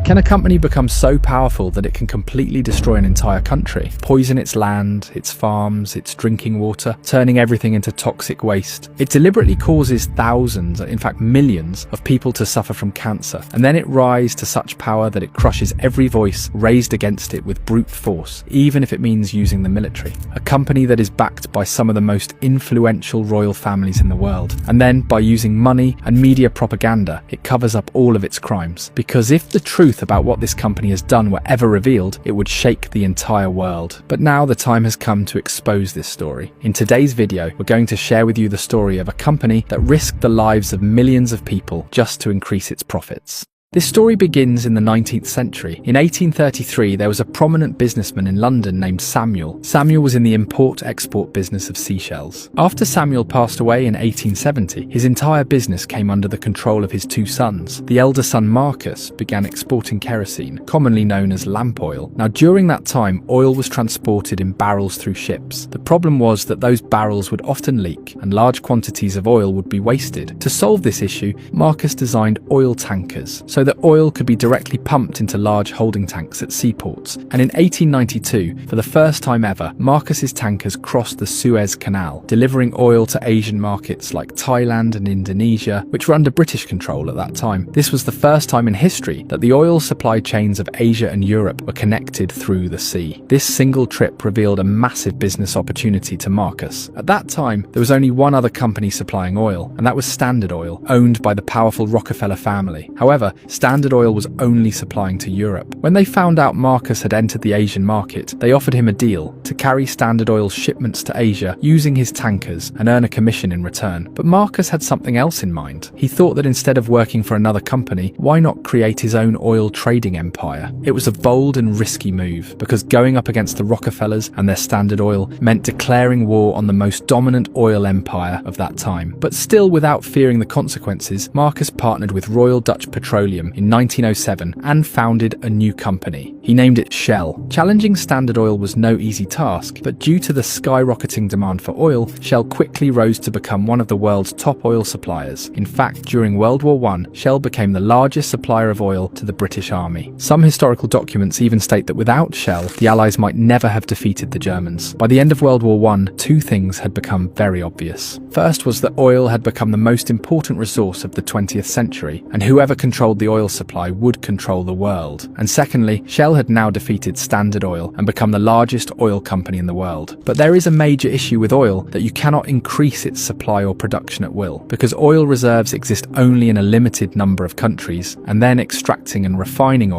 Can a company become so powerful that it can completely destroy an entire country, poison its land, its farms, its drinking water, turning everything into toxic waste? It deliberately causes thousands, in fact millions, of people to suffer from cancer, and then it rises to such power that it crushes every voice raised against it with brute force, even if it means using the military. A company that is backed by some of the most influential royal families in the world, and then by using money and media propaganda, it covers up all of its crimes. Because if the truth about what this company has done were ever revealed, it would shake the entire world. But now the time has come to expose this story. In today's video, we're going to share with you the story of a company that risked the lives of millions of people just to increase its profits. This story begins in the 19th century. In 1833, there was a prominent businessman in London named Samuel. Samuel was in the import-export business of seashells. After Samuel passed away in 1870, his entire business came under the control of his two sons. The elder son, Marcus, began exporting kerosene, commonly known as lamp oil. Now, during that time, oil was transported in barrels through ships. The problem was that those barrels would often leak, and large quantities of oil would be wasted. To solve this issue, Marcus designed oil tankers, so that oil could be directly pumped into large holding tanks at seaports. And in 1892, for the first time ever, Marcus's tankers crossed the Suez Canal, delivering oil to Asian markets like Thailand and Indonesia, which were under British control at that time. This was the first time in history that the oil supply chains of Asia and Europe were connected through the sea. This single trip revealed a massive business opportunity to Marcus. At that time, there was only one other company supplying oil, and that was Standard Oil, owned by the powerful Rockefeller family. However, Standard Oil was only supplying to Europe. When they found out Marcus had entered the Asian market, they offered him a deal to carry Standard Oil's shipments to Asia using his tankers and earn a commission in return. But Marcus had something else in mind. He thought that instead of working for another company, why not create his own oil trading empire? It was a bold and risky move, because going up against the Rockefellers and their Standard Oil meant declaring war on the most dominant oil empire of that time. But still, without fearing the consequences, Marcus partnered with Royal Dutch Petroleum in 1907 and founded a new company. He named it Shell. Challenging Standard Oil was no easy task, but due to the skyrocketing demand for oil, Shell quickly rose to become one of the world's top oil suppliers. In fact, during World War I, Shell became the largest supplier of oil to the British Army. Some historical documents even state that without Shell, the Allies might never have defeated the Germans. By the end of World War I, two things had become very obvious. First was that oil had become the most important resource of the 20th century, and whoever controlled the oil supply would control the world. And secondly, Shell had now defeated Standard Oil and become the largest oil company in the world. But there is a major issue with oil, that you cannot increase its supply or production at will, because oil reserves exist only in a limited number of countries, and then extracting and refining